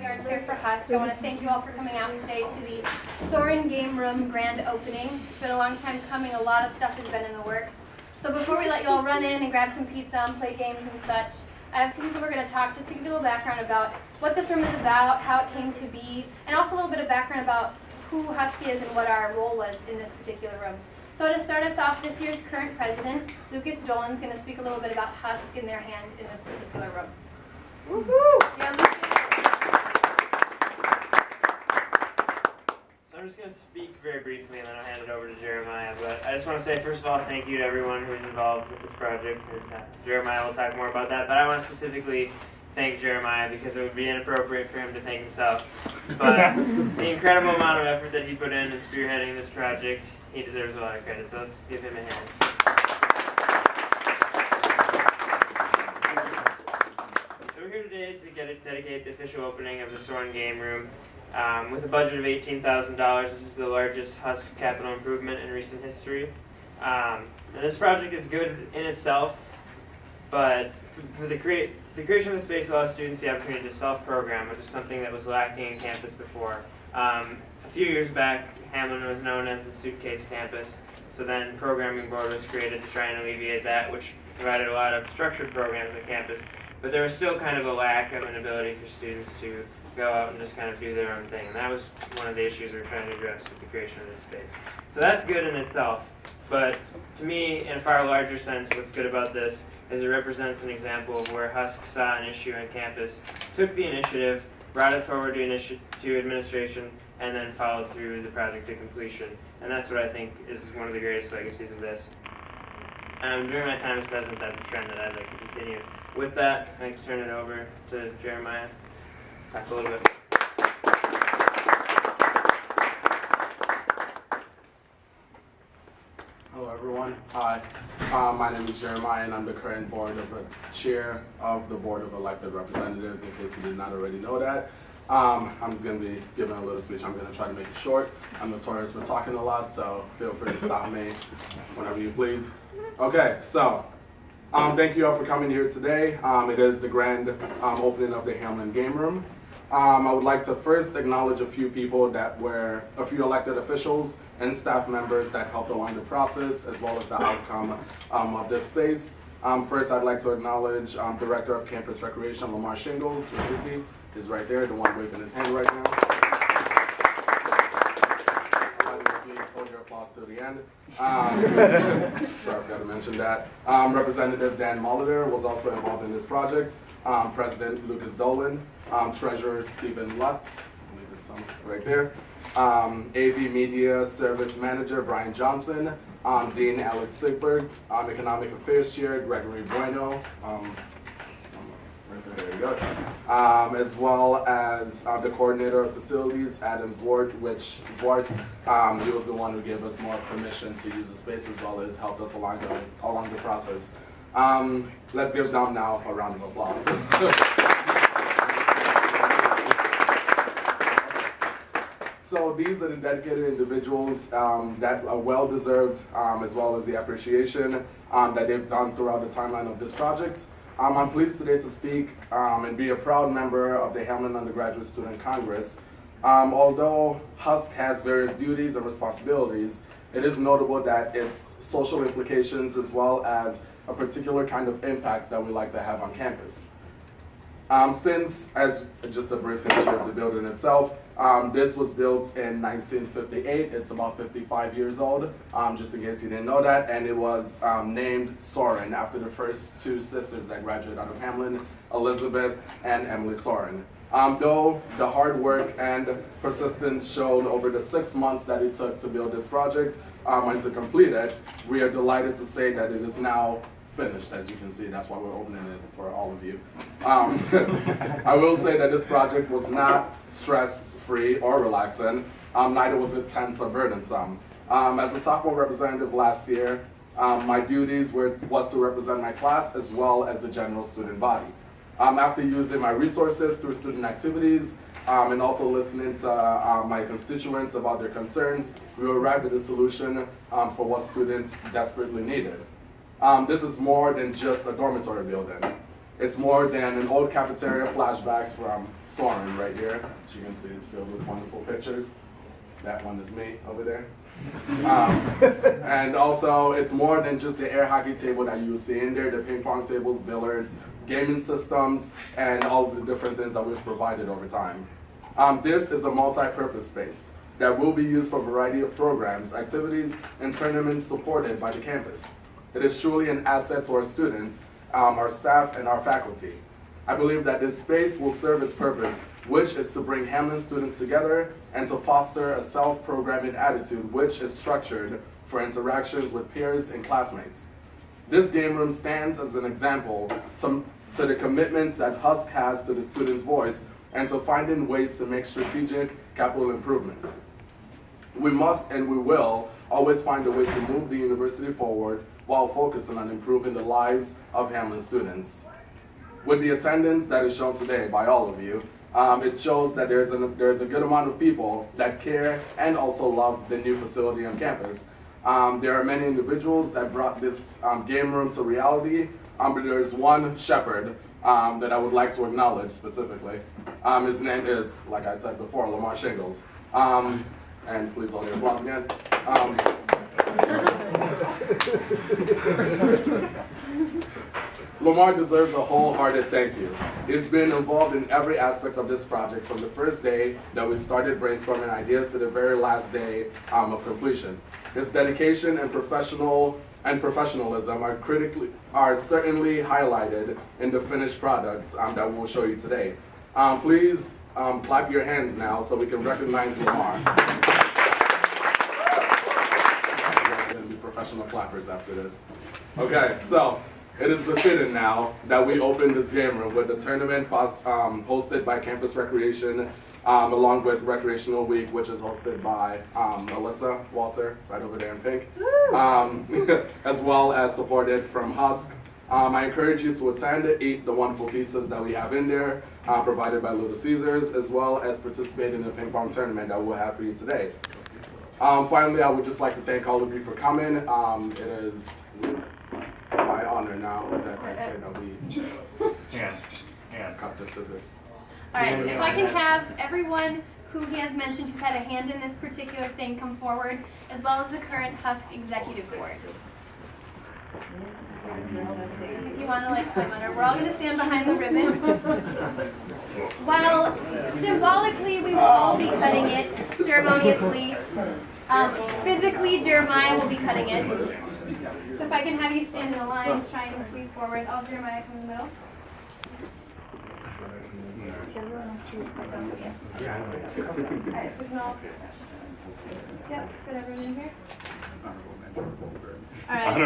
our chair for HUSC. I want to thank you all for coming out today to the Sorin Game Room grand opening. It's been a long time coming. A lot of stuff has been in the works. So before we let you all run in and grab some pizza and play games and such, I have a few people who are going to talk just to give you a little background about what this room is about, how it came to be, and also a little bit of background about who HUSC is and what our role was in this particular room. So to start us off, this year's current president, Lucas Dolan, is going to speak a little bit about HUSC in their hand in this particular room. Woohoo! Yeah, so I'm just going to speak very briefly and then I'll hand it over to Jeremiah. But I just want to say, first of all, thank you to everyone who's involved with this project. Jeremiah will talk more about that, but I want to specifically thank Jeremiah because it would be inappropriate for him to thank himself. But the incredible amount of effort that he put in spearheading this project, he deserves a lot of credit, so let's give him a hand. So we're here today to dedicate the official opening of the Sorin Game Room. With a budget of $18,000, this is the largest HUSC capital improvement in recent history. And this project is good in itself, but for the creation of the space allows students the opportunity to self-program, which is something that was lacking in campus before. A few years back, Hamline was known as the suitcase campus, so then programming board was created to try and alleviate that, which provided a lot of structured programs on campus, but there was still kind of a lack of an ability for students to go out and just kind of do their own thing, and that was one of the issues we were trying to address with the creation of this space. So that's good in itself, but to me, in a far larger sense, what's good about this is it represents an example of where HUSC saw an issue on campus, took the initiative, brought it forward to administration, and then followed through the project to completion. And that's what I think is one of the greatest legacies of this. During my time as president, that's a trend that I'd like to continue. With that, I'd like to turn it over to Jeremiah. Talk a little bit. Hello everyone. Hi, my name is Jeremiah and I'm the current chair of the Board of Elected Representatives, in case you did not already know that. I'm just going to be giving a little speech. I'm going to try to make it short. I'm notorious for talking a lot, so feel free to stop me whenever you please. Okay, so thank you all for coming here today. It is the grand opening of the Hamline Game Room. I would like to first acknowledge a few people that were, a few elected officials and staff members that helped along the process, as well as the outcome of this space. First, I'd like to acknowledge Director of Campus Recreation, Lamar Shingles. Where is he? He's right there, the one waving his hand right now. Please hold your applause to the end. Sorry, I forgot to mention that. Representative Dan Molitor was also involved in this project. President Lucas Dolan. Treasurer Stephen Lutz, I believe there's some right there. AV Media Service Manager Brian Johnson. Dean Alex Sigberg. Economic Affairs Chair Gregory Bueno. Right there you go. As well as the coordinator of facilities, Adam Zwartz. He was the one who gave us more permission to use the space, as well as helped us along the process. Let's give them now a round of applause. So these are the dedicated individuals that are well-deserved, as well as the appreciation that they've done throughout the timeline of this project. I'm pleased today to speak and be a proud member of the Hamline Undergraduate Student Congress. Although HUSC has various duties and responsibilities, it is notable that its social implications, as well as a particular kind of impacts that we like to have on campus. Since, as just a brief history of the building itself, this was built in 1958. It's about 55 years old, just in case you didn't know that, and it was named Sorin after the first two sisters that graduated out of Hamline, Elizabeth and Emily Sorin. Though the hard work and persistence shown over the 6 months that it took to build this project and to complete it, we are delighted to say that it is now finished. As you can see, that's why we're opening it for all of you. I will say that this project was not stress-free or relaxing, neither was it tense or burdensome. As a sophomore representative last year, my duties was to represent my class as well as the general student body. After using my resources through student activities and also listening to my constituents about their concerns, we arrived at a solution for what students desperately needed. This is more than just a dormitory building. It's more than an old cafeteria flashbacks from Sorin right here. As you can see, it's filled with wonderful pictures. That one is me over there. And also, it's more than just the air hockey table that you see in there, the ping pong tables, billiards, gaming systems, and all of the different things that we've provided over time. This is a multi-purpose space that will be used for a variety of programs, activities, and tournaments supported by the campus. It is truly an asset to our students, our staff, and our faculty. I believe that this space will serve its purpose, which is to bring Hamline students together and to foster a self-programming attitude which is structured for interactions with peers and classmates. This game room stands as an example to the commitments that HUSC has to the student's voice and to finding ways to make strategic capital improvements. We must and we will always find a way to move the university forward while focusing on improving the lives of Hamline students. With the attendance that is shown today by all of you, it shows that there's a good amount of people that care and also love the new facility on campus. There are many individuals that brought this game room to reality, but there's one shepherd that I would like to acknowledge specifically. His name is, like I said before, Lamar Shingles. And please hold your applause again. Lamar deserves a wholehearted thank you. He's been involved in every aspect of this project from the first day that we started brainstorming ideas to the very last day of completion. His dedication and professionalism are certainly highlighted in the finished products that we'll show you today. Please clap your hands now so we can recognize Lamar. We're going to be professional clappers after this. Okay, so it is befitting now that we open this game room with the tournament hosted by Campus Recreation, along with Recreational Week, which is hosted by Alyssa Walter, right over there in pink, as well as supported from HUSC. I encourage you to attend, eat the wonderful pizzas that we have in there, provided by Little Caesars, as well as participate in the ping pong tournament that we'll have for you today. Finally, I would just like to thank all of you for coming. It is my honor now that I say that we cut the scissors. All right, if I can have everyone who he has mentioned who's had a hand in this particular thing come forward, as well as the current HUSC Executive Board. If you want to climb under, we're all going to stand behind the ribbon. While symbolically we will all be cutting it, ceremoniously, physically Jeremiah will be cutting it. So if I can have you stand in a line, try and squeeze forward. All Jeremiah come in the middle. Alright, we can all. Yep, put everyone in here. Alright.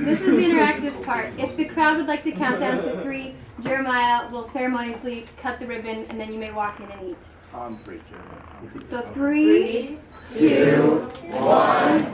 This is the interactive part. If the crowd would like to count down to 3, Jeremiah will ceremoniously cut the ribbon and then you may walk in and eat. On 3, Jeremiah. So 3, 2, 1.